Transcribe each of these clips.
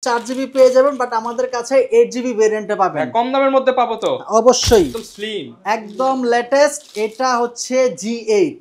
4GB পেয়ে যাবেন, but আমাদের কাছে 8GB ভেরিয়েন্টে পাবেন। কম দামের মধ্যে পাবো তো? অবশ্যই, একদম স্লিম, একদম লেটেস্ট। এটা হচ্ছে G8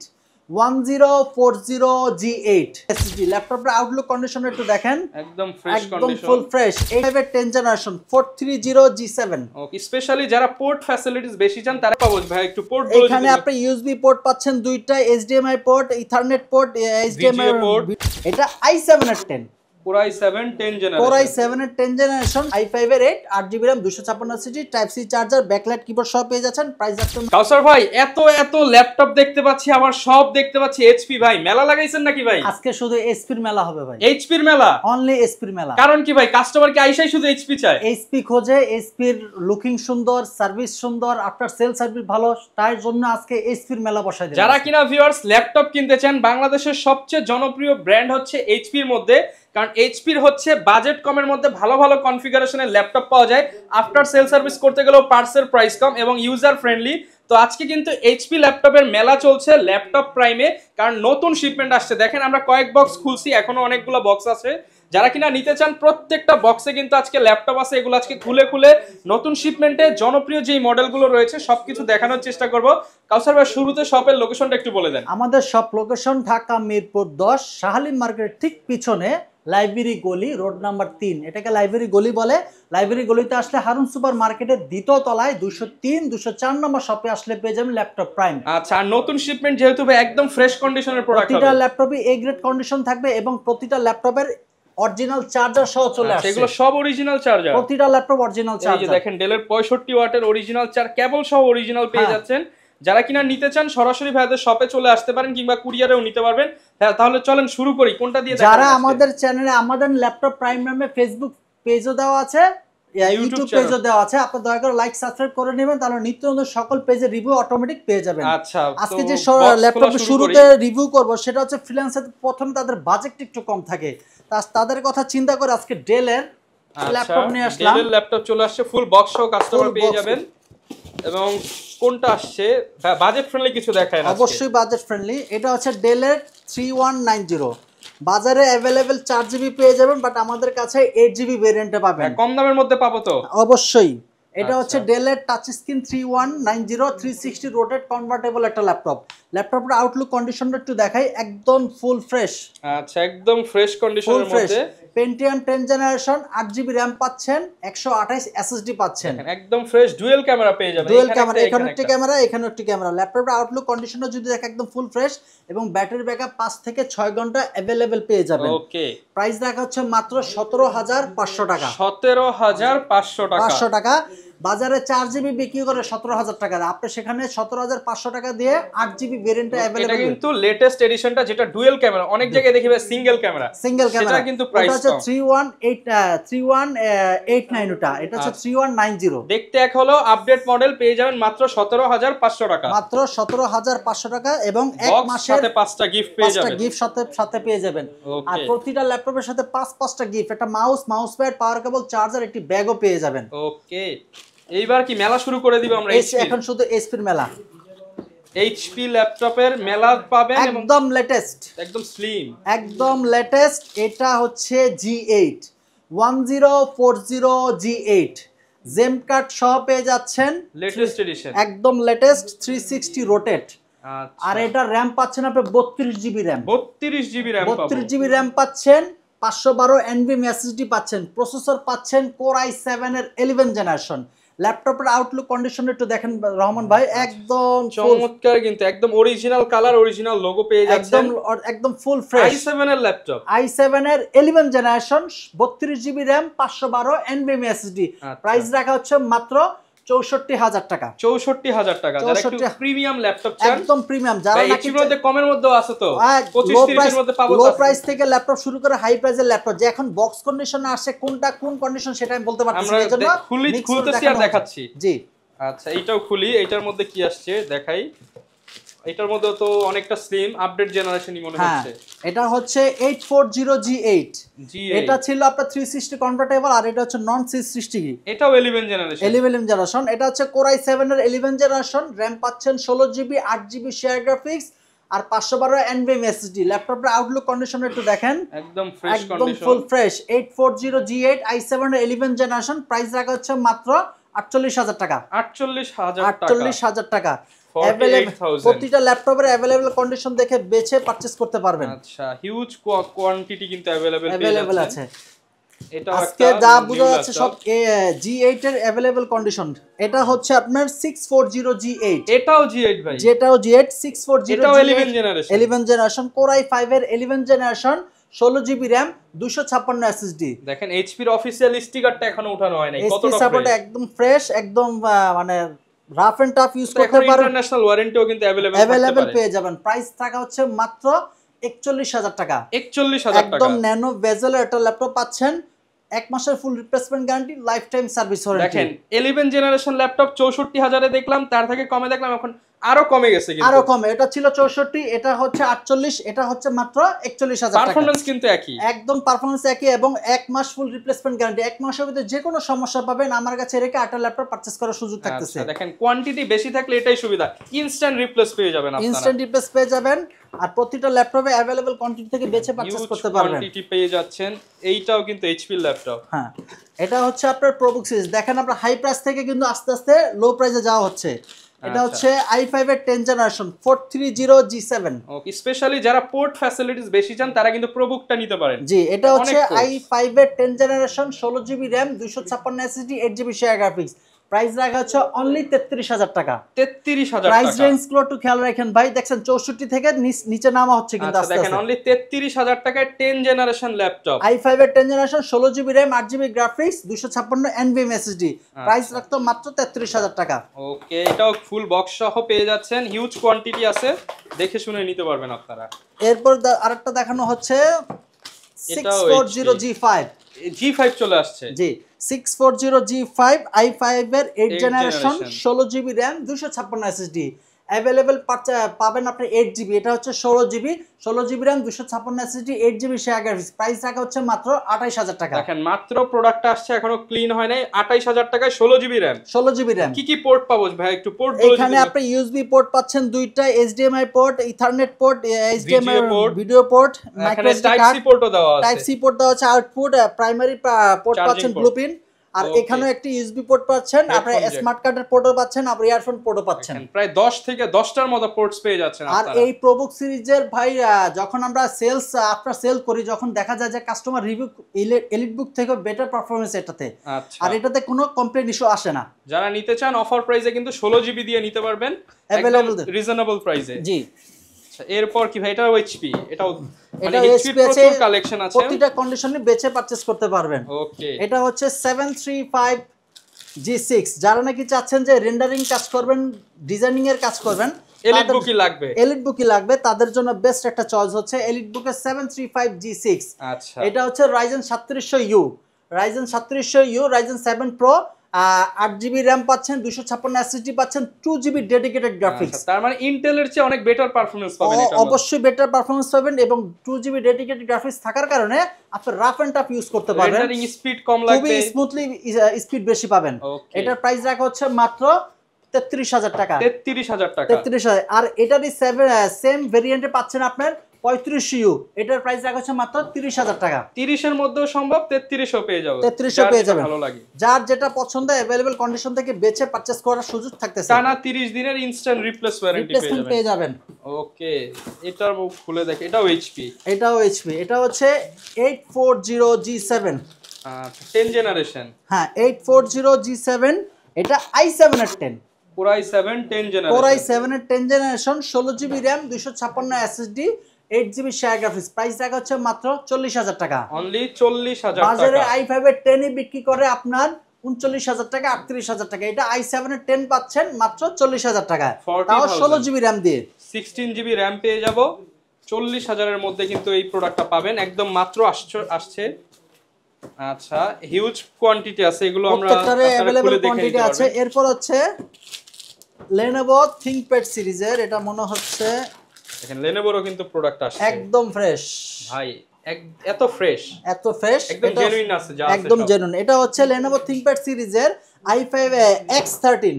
1040G8 SSD। ল্যাপটপের আউটলুক কন্ডিশন একটু দেখেন, একদম ফ্রেশ একদম condition, full fresh. 8/10 generation 430G7। ওকে, স্পেশালি যারা পোর্ট ফ্যাসিলিটিস বেশি চান তারা পাবো ভাই, একটু পোর্ট গুলো এখানে আপনি ইউএসবি পোর্ট পাচ্ছেন দুইটা, HDMI port, ethernet port, HDMI port. এটা i7 এর 10, Core i7 10 Core generation, i7 এর 10 জেনারেশন, i5 এর 8, 8GB RAM, 256 type C charger, backlight keyboard সব পেয়ে যাচ্ছেন। প্রাইস আছে কাউসার ভাই, এত এত ল্যাপটপ দেখতে পাচ্ছি, আবার সব দেখতে পাচ্ছি এইচপি। ভাই মেলা লাগাইছেন নাকি ভাই? আজকে শুধু এইচপির মেলা হবে ভাই, এইচপির মেলা, অনলি এইচপির মেলা। কারণ কি ভাই, কাস্টমার কি আইসাই শুধু এইচপি চায়? এইচপি খোঁজে, এইচপির লুকিং সুন্দর, সার্ভিস সুন্দর, আফটার সেল সার্ভিস ভালো, তার জন্য আজকে এইচপির মেলা বসাই দিলাম। যারা কিনা ভিউয়ার্স ল্যাপটপ কিনতে চান, বাংলাদেশের সবচেয়ে জনপ্রিয় ব্র্যান্ড হচ্ছে এইচপির মধ্যে, কারণ এইচপির হচ্ছে বাজেট কমের মধ্যে ভালো ভালো কনফিগারেশনের ল্যাপটপ পাওয়া যায়, আফটার সেল সার্ভিস করতে গেলেও পার্টসের প্রাইস কম এবং ইউজার ফ্রেন্ডলি। তো আজকে কিন্তু এইচপি ল্যাপটপের মেলা চলছে ল্যাপটপ প্রাইমে, কারণ নতুন শিপমেন্ট আসছে। দেখেন আমরা কয়েক বক্স খুলছি, এখনো অনেকগুলো বক্স আছে। যারা কিনা নিতে চান প্রত্যেকটা বক্সে কিন্তু আজকে ল্যাপটপ আছে, এগুলো আজকে খুলে খুলে নতুন শিপমেন্টে জনপ্রিয় যেই মডেলগুলো রয়েছে সবকিছু দেখানোর চেষ্টা করব। কাউসার ভাই শুরুতে শপের লোকেশনটা একটু বলে দেন। আমাদের শপ লোকেশন ঢাকা মিরপুর 10, শাহালিম মার্কেটের ঠিক পিছনে লাইব্রেরি গলি, রোড নাম্বার 3, এটাকে লাইব্রেরি গলি বলে। লাইব্রেরি গলিতে আসলে হারুন সুপার মার্কেটের দ্বিতীয় তলায় 203, 204 নম্বর শপে আসলে পেয়ে যাবেন ল্যাপটপ প্রাইম। আচ্ছা, আর নতুন শিপমেন্ট যেহেতু ভাই একদম ফ্রেশ কন্ডিশনের প্রোডাক্ট হবে, প্রতিটা ল্যাপটপই এ গ্রেড কন্ডিশন থাকবে এবং প্রতিটা ল্যাপটপের অরিজিনাল চার্জার সহ চলে আসছে। এগুলো সব অরিজিনাল চার্জার, প্রতিটা ল্যাপটপ অরিজিনাল চার্জার। এই যে দেখেন ডেলের 65 ওয়াটের অরিজিনাল চার্জ কেবল সহ অরিজিনাল পেয়ে যাচ্ছেন। যারা কিনা নিতে চান সরাসরি ভাইদের শপে চলে আসতে পারেন কিংবা কুরিয়ারেও নিতে পারবেন। হ্যাঁ, তাহলে চলেন শুরু করি, কোনটা দিয়ে? যারা আমাদের চ্যানেলে আমাদের ল্যাপটপ প্রাইম নামে ফেসবুক পেজও দেওয়া আছে, ইউটিউব পেজও দেওয়া আছে, আপনি দয়া করে লাইক সাবস্ক্রাইব করে নেবেন, তাহলে নিত্য নতুন সকল পেজের রিভিউ অটোমেটিক পেয়ে যাবেন। আচ্ছা, আজকে যে ল্যাপটপ শুরুতে রিভিউ করব সেটা হচ্ছে ফ্রিল্যান্সার, প্রথম তাদের বাজেট একটু কম থাকে, তাদের কথা চিন্তা করে আজকে ডেলের ল্যাপটপ নিয়ে আসলাম। ডেলের ল্যাপটপ চলে আসছে, ফুল বক্স সহ কাস্টমার পেয়ে যাবেন। এবং কোনটা আসছে বাজেট ফ্রেন্ডলি কিছু দেখায় না? অবশ্যই বাজেট ফ্রেন্ডলি। এটা হচ্ছে ডেলের 3190, বাজারে अवेलेबल 4GB পেয়ে যাবেন, বাট আমাদের কাছে 8GB ভেরিয়েন্টে পাবেন। কম দামের মধ্যে পাবো তো? অবশ্যই। এটা হচ্ছে ডেলের টাচ স্ক্রিন 3190 360 রোটেট কনভার্টেবল একটা ল্যাপটপ। ল্যাপটপের আউটলুক কন্ডিশনটা একটু দেখাই, একদম ফুল ফ্রেশ। আচ্ছা, একদম ফ্রেশ কন্ডিশনের মধ্যে। পেন্টিয়াম 10 জেনারেশন, 8GB RAM পাচ্ছেন, 128 SSD পাচ্ছেন, একদম ফ্রেশ ডুয়াল ক্যামেরা পেয়ে যাবেন। ডুয়াল ক্যামেরা, এখানে একটি ক্যামেরা, এখানে একটি ক্যামেরা। ল্যাপটপের আউটলুক কন্ডিশনটা যদি দেখেন একদম ফুল ফ্রেশ এবং ব্যাটারি ব্যাকআপ 5 থেকে 6 ঘন্টা अवेलेबल পেয়ে যাবেন। ওকে, প্রাইস রাখা হচ্ছে মাত্র 17500 টাকা। 17500 টাকা। বাজারে 4GB বিক্রি করে 17000 টাকা, আপনি সেখানে 17500 টাকা দিয়ে 8GB ভেরিয়েন্টে अवेलेबल। এটা কিন্তু লেটেস্ট এডিশনটা, যেটা ডুয়াল ক্যামেরা। অনেক জায়গায় দেখি ভাই সিঙ্গেল ক্যামেরা, সেটা কিন্তু প্রাইস হচ্ছে 3189 ওটা, এটা হচ্ছে 3190। দেখতে এক হলো আপডেট মডেল পেয়ে যাবেন মাত্র 17500 টাকা, মাত্র 17500 টাকা এবং এক মাসের সাথে 5টা গিফট পেয়ে যাবেন। 5টা গিফট সাথে পেয়ে যাবেন। আর প্রতিটা ল্যাপটপের সাথে 5টা গিফট, একটা মাউস প্যাড, পাওয়ার কেবল, চার্জার, একটি ব্যাগও পেয়ে যাবেন। ওকে, এইবার কি মেলা শুরু করে দিব আমরা? এখন শুধু এইচপির মেলা, এইচপি ল্যাপটপের মেলা পাবেন, একদম লেটেস্ট, একদম স্লিম, একদম লেটেস্ট। এটা হচ্ছে G8 1040G8 জেম কার্ড সহ পেয়ে যাচ্ছেন, লেটেস্ট এডিশন, একদম লেটেস্ট 360 রোটেট। আর এটা র‍্যাম পাচ্ছেন আপনি 32GB RAM, 32GB RAM, 32GB RAM পাচ্ছেন, 512 NVMe SSD পাচ্ছেন, প্রসেসর পাচ্ছেন Core i7 এর 11 জেনারেশন। ল্যাপটপের আউটলুক কন্ডিশন একটু দেখেন রহমান ভাই, একদম চমৎকার, কিন্তু একদম অরিজিনাল কালার, অরিজিনাল লোগো পেয়ে যাচ্ছেন, একদম ফুল ফ্রেশ। i7 এর ল্যাপটপ, i7 এর 11 generation, 32GB RAM, 512 NVMe SSD। Price রাখা হচ্ছে মাত্র 64000 টাকা। 64000 টাকা। যারা একটু প্রিমিয়াম ল্যাপটপ চান, একদম প্রিমিয়াম, যারা নাকি এর মধ্যে কমের মধ্যেও আছে তো 25-30 এর মধ্যে পাবো। লো প্রাইস থেকে ল্যাপটপ শুরু করে হাই প্রাইসের ল্যাপটপ, যে এখন বক্স কন্ডিশনে আসে, কোনটা কোন কন্ডিশন সেটা আমি বলতে পারতেছি না, এজন্য খুলতেছি আর দেখাচ্ছি। জি আচ্ছা, এইটাও খুলি, এইটার মধ্যে কি আসছে দেখাই। এটার মধ্যে তো অনেকটা স্লিম আপডেট জেনারেশনই মনে হচ্ছে। এটা হচ্ছে 840G8, এটা ছিল আপনার 360 কনভার্টেবল, আর এটা হচ্ছে নন 360। এটাও 11 জেনারেশন। এটা হচ্ছে Core i7 এর 11 জেনারেশন, র‍্যাম পাচ্ছেন 16GB, 8GB শেয়ার গ্রাফিক্স, আর 512 এনভিএম এসএসডি। ল্যাপটপের আউটলুক কন্ডিশন একটু দেখেন, একদম ফ্রেশ একদম condition, full fresh. 840G8 i7 11 generation, price রাখা হচ্ছে মাত্র 48,000 টাকা। 48,000 টাকা। 48,000 প্রতিটা ল্যাপটপের अवेलेबल কন্ডিশন দেখে বেছে পারচেজ করতে পারবেন। আচ্ছা, হিউজ কোয়ান্টিটি কিন্তু अवेलेबल আছে। এটা আজকে যা বোঝা যাচ্ছে সব G8 এর अवेलेबल কন্ডিশন। এটা হচ্ছে আপনার 640G8, এটাও G8 ভাই, যেটাও G8 640, এটাও 11 জেনারেশন, 11 জেনারেশন, Core i5 এর 11 জেনারেশন, 16GB RAM, 256 SSD। দেখেন এইচপির অফিশিয়াল স্টিকারটা এখনো উঠানো হয় নাই, কতটা কতটা সাপোর্ট, একদম ফ্রেশ, একদম মানে রাফ এন্ড টাফ ইউজ করতে পারেন। ইন্টারন্যাশনাল ওয়ারেন্টিও কিন্তু अवेलेबल পেয়ে যাবেন। প্রাইস টাকা হচ্ছে মাত্র 41,000 টাকা। 41,000 টাকা, একদম ন্যানো বেজেলের একটা ল্যাপটপ পাচ্ছেন, 1 মাসের ফুল replacement guarantee, life time service warranty. দেখেন 11 জেনারেশন ল্যাপটপ 64,000 এ দেখলাম, তার থেকে কমে দেখলাম, এখন আরো কমে গেছে কিন্তু, আরো কমে। এটা ছিল 64, এটা হচ্ছে 48, এটা হচ্ছে মাত্র 41,000 টাকা। পারফরম্যান্স কিন্তু একই, একদম পারফরম্যান্স একই, এবং 1 মাস ফুল রিপ্লেসমেন্ট গ্যারান্টি। 1 মাসের ভিতরে যে কোনো সমস্যা পাবেন আমার কাছে রেখে আটা ল্যাপটপ পারচেজ করার সুযোগ থাকতেছে। আচ্ছা, দেখেন কোয়ান্টিটি বেশি থাকলে এটাই সুবিধা, ইনস্ট্যান্ট রিপ্লেস পেয়ে যাবেন আপনারা, ইনস্ট্যান্ট রিপ্লেস পেয়ে যাবেন। আর প্রতিটা ল্যাপটপে अवेलेबल কোয়ান্টিটি থেকে বেছে পারচেজ করতে পারবেন। কোয়ান্টিটি পেয়ে যাচ্ছেন। এইটাও কিন্তু এইচপি ল্যাপটপ। হ্যাঁ, এটা হচ্ছে আপনার প্রোবুক সিরিজ। দেখেন আপনার হাই প্রাইস থেকে কিন্তু আস্তে আস্তে লো প্রাইসে যাওয়া হচ্ছে। এটা হচ্ছে i5 এর 10 জেনারেশন 430G7। ওকে, স্পেশালি যারা পোর্ট ফ্যাসিলিটিস বেশি চান তারা কিন্তু প্রোবুকটা নিতে পারেন। জি, এটা হচ্ছে i5 এর 10 generation, 16GB RAM, 256 SSD, 8GB share graphics. Price রাখা হচ্ছে অনলি 33,000 টাকা। 33,000 টাকা। প্রাইস রেঞ্জ গুলো একটু খেয়াল রাখেন ভাই, দেখছেন 64 থেকে নিচে নামা হচ্ছে কিন্তু আস্তে দেখেন আস্তে। অনলি 33,000 টাকায় 10 জেনারেশন ল্যাপটপ, i5 এর 10 generation, 16GB RAM, 8GB graphics, 256 NVMe SSD। Price রাখতো মাত্র 33,000 টাকা। ওকে, এটাও ফুল বক্স সহ পেয়ে যাচ্ছেন, হিউজ কোয়ান্টিটি আছে, দেখে শুনে নিতে পারবেন আপনারা। এরপর আরেকটা দেখানো হচ্ছে 640G5। G5 চলে আসছে, জি, 640G5 i5 এর 8 generation, 16GB RAM, 256 SSD। Available পাবেন আপনি 8GB। এটা হচ্ছে 16GB RAM, 256 SSD, 8GB share graphics. Price রাখা হচ্ছে মাত্র 28,000 টাকা। দেখেন মাত্র প্রোডাক্টটা আসছে, এখনো ক্লিন হয় নাই, 28,000 টাকায় 16GB RAM। 16GB RAM কি কি পোর্ট পাবো ভাই, একটু পোর্ট বলে দিন। এখানে আপনি ইউএসবি পোর্ট পাচ্ছেন দুইটা, HDMI port, ethernet port, HDMI video port, micro SD card, type C পোর্টও দেওয়া আছে, টাইপ সি পোর্ট দেওয়া আছে, আউটপুট প্রাইমারি পোর্ট পাচ্ছেন ব্লুপ্রিন্ট, আর এখানে একটি ইউএসবি পোর্ট পাচ্ছেন, আপনি স্মার্ট কার্ডের পোর্টও পাচ্ছেন, আপনি ইয়ারফোন পোর্টও পাচ্ছেন। প্রায় 10 থেকে 10টার মতো পোর্টস পেয়ে যাচ্ছেন আর এই প্রোবুক সিরিজের ভাই যখন আমরা সেলস আফটার সেল করি, যখন দেখা যায় যে কাস্টমার রিভিউ এলিট বুক থেকে বেটার পারফরম্যান্স এটাতে, আর এটাতে কোনো কমপ্লেইন ইস্যু আসে না। যারা নিতে চান অফার প্রাইসে কিন্তু 16GB দিয়ে নিতে পারবেন, একদম রিজনেবল প্রাইসে। জি, এরপর কি ভাই, এটাও এইচপি, এটাও এটা এইচপি আছে, প্রচুর কালেকশন আছে, প্রতিটা কন্ডিশনে বেচে পারচেজ করতে পারবেন। ওকে, এটা হচ্ছে 735G6। যারা নাকি চাচ্ছেন যে রেন্ডারিং কাজ করবেন, ডিজাইনিং এর কাজ করবেন, এলিট বুকই লাগবে, তাদের জন্য বেস্ট একটা চয়েস হচ্ছে এলিট বুকের 735G6। আচ্ছা, এটা হচ্ছে Ryzen 3700U, Ryzen 3700U, Ryzen 7 Pro, 8GB RAM পাচ্ছেন, 256 SSD পাচ্ছেন, 2GB ডেডিকেটেড গ্রাফিক্স। তার মানে ইন্টেলের চেয়ে অনেক বেটার পারফরম্যান্স পাবেন এটা, অবশ্যই বেটার পারফরম্যান্স পাবেন, এবং 2GB ডেডিকেটেড গ্রাফিক্স থাকার কারণে আপনি রাফ এন্ড টাফ ইউজ করতে পারবেন, রেন্ডারিং স্পিড কম লাগবে, খুবই স্মুথলি স্পিড বেশি পাবেন। এটার প্রাইস রাখা হচ্ছে মাত্র 33,000 টাকা। 33,000 টাকা, 33,000। আর এটারই সেম ভেরিয়েন্টে পাচ্ছেন আপনার 3500U। এটার প্রাইস রাখা হচ্ছে মাত্র 30,000 টাকা। 30 এর মধ্যেও সম্ভব, 3300 পেয়ে যাবেন, 3300 পেয়ে যাবেন। ভালো লাগে, যার যেটা পছন্দ अवेलेबल কন্ডিশন থেকে বেছে পারচেজ করার সুযোগ থাকতেছে। টানা 30 দিনের ইনস্ট্যান্ট রিপ্লেস ওয়ারেন্টি পেয়ে যাবেন। ওকে, এটার খুলে দেখ, এটাও এইচপি, এটা হচ্ছে 840G7, 10 জেনারেশন। হ্যাঁ, 840G7, এটা i7 এর 10, Core i7 10 generation, Core i7 এর 10 generation, 16GB RAM, 256 SSD, 8GB share graphics. Price রাখা হচ্ছে মাত্র 40,000 টাকা। অনলি 40,000 টাকা। বাজারে i5 এর 10 বিক্রি করে আপনার 39,000 টাকা, 38,000 টাকা। এটা i7 এর 10 পাচ্ছেন মাত্র 40,000 টাকা, তাও 16GB RAM দিয়ে। 16GB RAM পেয়ে যাব, 40,000 এর মধ্যে কিন্তু এই প্রোডাক্টটা পাবেন, একদম মাত্র আসছে। আচ্ছা, হিউজ কোয়ান্টিটি আছে, এগুলো আমরা अवेलेबल কোয়ান্টিটি আছে। এরপর হচ্ছে Lenovo ThinkPad সিরিজের, এটা মনে হচ্ছে দেখেন Lenovoরও কিন্তু প্রোডাক্ট আসছে, একদম ফ্রেশ ভাই, এত ফ্রেশ, একদম জেনুইন আছে, যা আছে একদম জেনুইন। এটা হচ্ছে Lenovo ThinkPad সিরিজের i5 X13,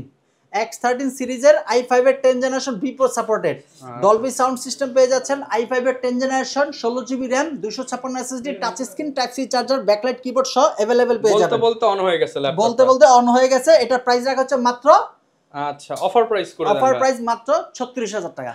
X13 সিরিজের i5 এর 10 generation V4 supported, Dolby sound system পেয়ে যাচ্ছেন, i5 এর 10 generation, 16GB RAM, 256 SSD, touch screen, type C charger, backlight keyboard সহ अवेलेबल পেয়ে যাবেন। বলতে অন হয়ে গেছে ল্যাপটপ, বলতে অন হয়ে গেছে। এটা প্রাইস রাখা হচ্ছে মাত্র, আচ্ছা অফার প্রাইস করে দেন, অফার প্রাইস মাত্র 36000 টাকা,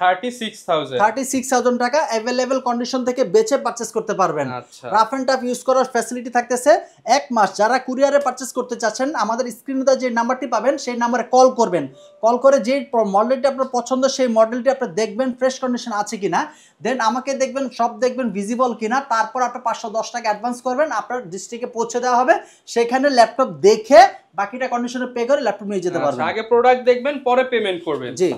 36000 টাকা अवेलेबल কন্ডিশন থেকে বেচে পারচেজ করতে পারবেন। আচ্ছা রাফ এন্ড টাফ ইউজ করার ফ্যাসিলিটি থাকতেছে 1 মাস। যারা কুরিয়ারে পারচেজ করতে চাচ্ছেন আমাদের স্ক্রিনে যে নাম্বারটি পাবেন সেই নম্বরে কল করবেন, কল করে যে মডেলটি আপনার পছন্দ সেই মডেলটি আপনি দেখবেন ফ্রেশ কন্ডিশন আছে কিনা, দেন আমাকে দেখবেন, সব দেখবেন ভিজিবল কিনা, তারপর আপনি 510 টাকা অ্যাডভান্স করবেন, আপনার ডিস্ট্রিক্টে পৌঁছে দেওয়া হবে, সেখানে ল্যাপটপ দেখে বাকিটা কন্ডিশনে পে করে ল্যাপটপ নিয়ে যেতে পারবেন। আগে প্রোডাক্ট দেখবেন পরে পেমেন্ট করবেন। জি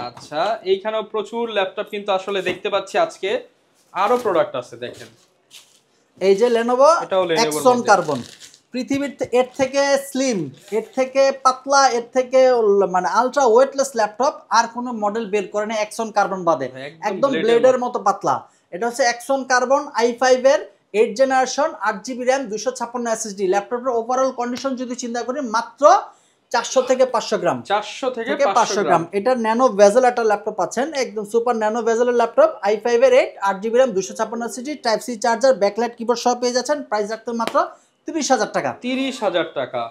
আচ্ছা এইখানেও প্রচুর ল্যাপটপ কিন্তু আসলে দেখতে পাচ্ছি আজকে, আরো প্রোডাক্ট আছে দেখেন। এই যে Lenovo এটাও Lenovo Axon Carbon, পৃথিবীর এর থেকে স্লিম, এর থেকে পাতলা, এর থেকে মানে আলট্রা ওয়েটলেস ল্যাপটপ আর কোনো মডেল বের করে না Axon Carbon বাদে, একদম ব্লেডের মতো পাতলা। এটা হচ্ছে Axon Carbon i5 এর 8 জেনারেশন, 8GB RAM, 256 SSD। ল্যাপটপের ওভারঅল কন্ডিশন যদি চিন্তা করি মাত্র 400 থেকে 500 গ্রাম, 400 থেকে 500 গ্রাম। এটা ন্যানো ভেজেল একটা ল্যাপটপ পাচ্ছেন, একদম সুপার ন্যানো ভেজেলের ল্যাপটপ, i5 এর 8, 8GB RAM, 256 SSD, type C charger, backlight keyboard সহ পেয়ে যাচ্ছেন। প্রাইস রাখতে মাত্র 30000 টাকা, 30000 টাকা।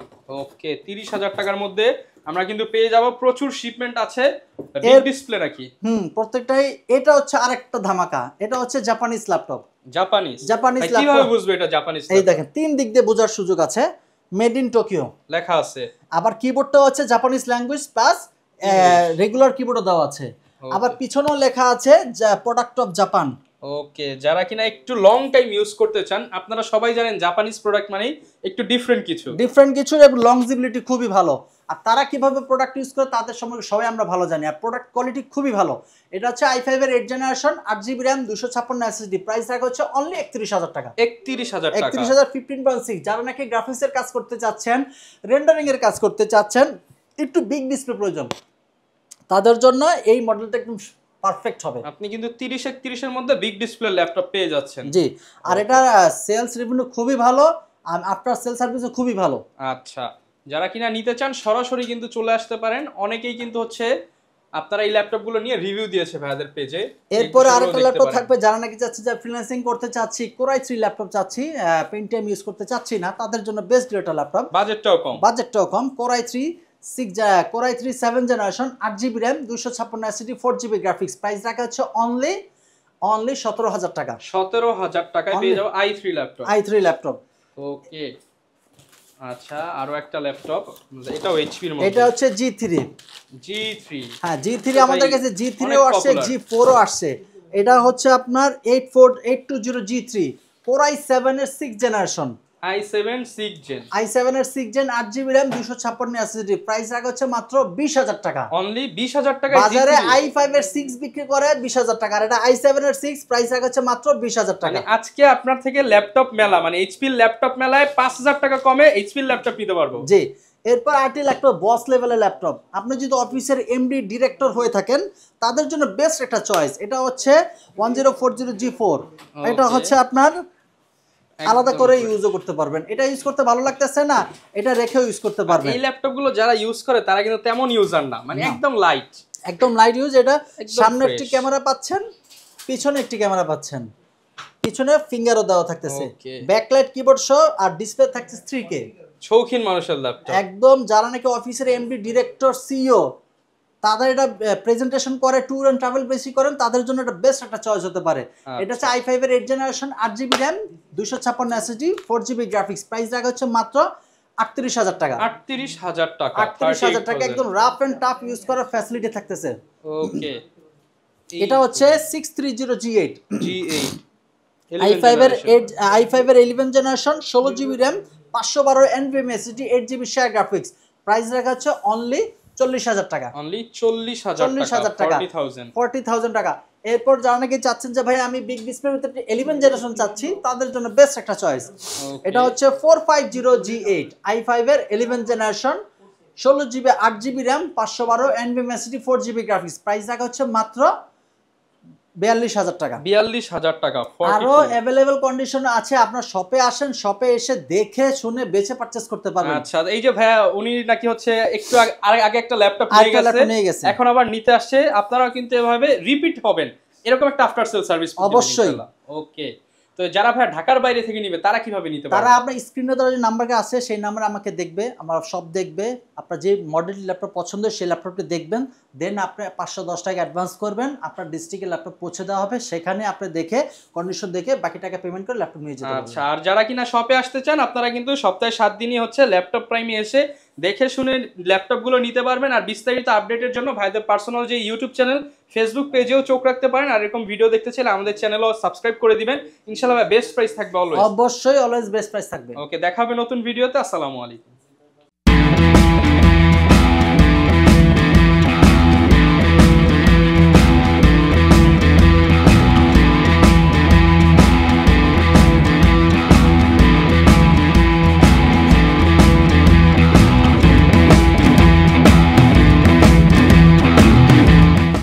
ওকে 30000 টাকার মধ্যে আমরা কিন্তু পেয়ে যাব, প্রচুর শিপমেন্ট আছে। বিগ ডিসপ্লে নাকি? প্রত্যেকটাই। এটা হচ্ছে আরেকটা ধামাকা, এটা হচ্ছে জাপানিজ ল্যাপটপ। জাপানিজ ল্যাপটপ কিভাবে বুঝবো এটা জাপানিজ? এই দেখেন 3 দিক দিয়ে বোঝার সুযোগ আছে, মেড ইন টোকিও লেখা আছে, আবার কিবোর্ডটা হচ্ছে জাপানিজ ল্যাঙ্গুয়েজ প্লাস রেগুলার কিবোর্ডও দেওয়া আছে, আবার পিছনেও লেখা আছে প্রোডাক্ট অফ জাপান। ওকে যারা কিনা একটু লং টাইম ইউজ করতে চান, আপনারা সবাই জানেন জাপানিজ প্রোডাক্ট মানে একটু ডিফারেন্ট কিছু এবং লংজিবিলিটি খুবই ভালো। আর তারা কিভাবে প্রোডাক্ট ইউজ করে তাদের সম্পর্কে সবাই আমরা ভালো জানি, আর প্রোডাক্ট কোয়ালিটি খুবই ভালো। এটা হচ্ছে i5 এর 8 generation, 8GB RAM, 256 SSD। Price রাখা হচ্ছে অনলি 31000 টাকা, 31000 টাকা, 31000 15.6। যারা নাকি গ্রাফিক্সের কাজ করতে চাচ্ছেন, রেন্ডারিং এর কাজ করতে চাচ্ছেন, একটু বিগ ডিসপ্লে প্রয়োজন, তাদের জন্য এই মডেলটা একদম পারফেক্ট হবে। আপনি কিন্তু 30 এর মধ্যে বিগ ডিসপ্লে ল্যাপটপ পেয়ে যাচ্ছেন। জি, আর এটা সেলস রিভিউ খুবই ভালো, আর আফটার সেল সার্ভিসও খুবই ভালো। আচ্ছা যারা কিনা নিতে চান সরাসরি কিন্তু চলে আসতে পারেন, অনেকেই কিন্তু হচ্ছে আপনারা এই ল্যাপটপগুলো নিয়ে রিভিউ দিয়েছে ভাইদের পেজে। এরপরে আরেকটা ল্যাপটপ থাকবে, যারা নাকি চাচ্ছে যে ফ্রিল্যান্সিং করতে চাচ্ছি, কোরাই 3 ল্যাপটপ চাচ্ছি, পেন্টিয়াম ইউজ করতে চাচ্ছি না, তাদের জন্য বেস্ট একটা ল্যাপটপ, বাজেটটাও কম। Core i 3 7 generation, 8GB RAM, 256 SSD, 4GB graphics. Price রাখা হচ্ছে অনলি 17000 টাকা, 17000 টাকায় পেয়ে যাও i3 ল্যাপটপ। ওকে আচ্ছা আরো একটা ল্যাপটপ, এটাও এইচপি এর মধ্যে, এটা হচ্ছে G3। হ্যাঁ G3 আমাদের কাছে G3 ও আসছে, G4 ও আসছে। এটা হচ্ছে আপনার 820 G3, Core i7 এর 6 জেনারেশন, i7 এর 6 gen, 8GB RAM, 256 SSD। Price রাখা হচ্ছে মাত্র 20000 টাকা, অনলি 20000 টাকা। বাজারে i5 এর 6 বিক্রি করে 20000 টাকা, আর এটা i7 এর 6, প্রাইস রাখা হচ্ছে মাত্র 20000 টাকা। আজকে আপনার থেকে ল্যাপটপ মেলা মানে এইচপি ল্যাপটপ মেলায় 5000 টাকা কমে এইচপি ল্যাপটপ নিতে পারবো। জি, এরপর আরটি ল্যাপটপ বস লেভেলের ল্যাপটপ, আপনি যদি অফিসের এমডি ডিরেক্টর হয়ে থাকেন তাদের জন্য বেস্ট একটা চয়েস। এটা হচ্ছে 1040 G4, এটা হচ্ছে আপনার আলাদা করে ইউজও করতে পারবেন, এটা ইউজ করতে ভালো লাগতেছে না এটা রেখেও ইউজ করতে পারবেন। এই ল্যাপটপগুলো যারা ইউজ করে তারা কিন্তু তেমন ইউজার না, মানে একদম লাইট ইউজ। এটা সামনে একটি ক্যামেরা পাচ্ছেন, পিছনে একটি ক্যামেরা পাচ্ছেন, পিছনে ফিঙ্গারও দেওয়া থাকতেছে, ব্যাকলাইট কিবোর্ড সহ, আর ডিসপ্লে থাকছে 3K। শৌখিন মানুষের ল্যাপটপ একদম, যারা নাকি অফিসের এমডি ডিরেক্টর সিইও তাদের এটা প্রেজেন্টেশন করে, ট্যুর এন্ড ট্রাভেল বেশি করেন, তাদের জন্য এটা বেস্ট একটা চয়েস হতে পারে। এটা হচ্ছে i5 এর 8 generation, 8GB RAM, 256 SSD, 4GB graphics. Price রাখা হচ্ছে মাত্র 38000 টাকা, 38000 টাকা। একদম রাফ এন্ড টাফ ইউজ করার ফ্যাসিলিটি থাকতেছে। ওকে এটা হচ্ছে 630 G8, i5 এর 11 generation, 16GB RAM, 512 NVMe SSD, 8GB share graphics. Price রাখা হচ্ছে অনলি 40000 টাকা, অনলি 40000 টাকা, 40000 টাকা। এরপর যারা নাকি চাচ্ছেন যে ভাই আমি বিগ ডিসপ্লের ভিতরে 11 জেনারেশন চাচ্ছি, তাদের জন্য বেস্ট একটা চয়েস। এটা হচ্ছে 450 G8, i5 এর 11 generation, 16GB 8GB RAM, 512 NVMe SSD, 4GB graphics. Price রাখা হচ্ছে মাত্র 42,000 টাকা। 42,000 টাকা। আরো অ্যাভেলেবল কন্ডিশন আছে, আপনার শপে আসেন, শপে এসে দেখে শুনে বেছে পারচেজ করতে পারবেন। আচ্ছা, এই যে ভাইয়া উনি নাকি হচ্ছে একটু আগে একটা ল্যাপটপ নিয়ে গেছে, এখন আবার নিতে আসছে, আপনারাও কিন্তু এভাবে রিপিট হবেন, এরকম একটা আফটার সেল সার্ভিস অবশ্যই। ওকে, তো যারা ভাই ঢাকার বাইরে থেকে নিবে তারা কিভাবে নিতে পারবে? তারা আপনার স্ক্রিনে দেওয়া যে নাম্বারটা আছে সেই নাম্বারে আমাকে দেখবে, আমার সব দেখবে, আপনার যে মডেল ল্যাপটপ পছন্দ সেই ল্যাপটপটি দেখবেন, দেন আপনি 510 টাকা অ্যাডভান্স করবেন, আপনার ডিস্ট্রিক্টে ল্যাপটপ পৌঁছে দেওয়া হবে, সেখানে আপনি দেখে কন্ডিশন দেখে বাকি টাকা পেমেন্ট করে ল্যাপটপ নিয়ে যেতে পারবেন। আচ্ছা, আর যারা কিনা শপে আসতে চান আপনারা কিন্তু সপ্তাহে 7 দিনই হচ্ছে ল্যাপটপ প্রাইমে এসে দেখে শুনে ল্যাপটপগুলো নিতে পারবেন। আর বিস্তারিত আপডেটের জন্য ভাইদের পার্সোনাল যে ইউটিউব চ্যানেল, ফেসবুক পেজেও চোখ রাখতে পারেন। আর এরকম ভিডিও দেখতে চাইলে আমাদের চ্যানেলও সাবস্ক্রাইব করে দিবেন। ইনশাআল্লাহ বেস্ট প্রাইস থাকবে অলওয়েজ। অবশ্যই অলওয়েজ বেস্ট প্রাইস থাকবে। ওকে, দেখা হবে নতুন ভিডিওতে। আসসালামু আলাইকুম।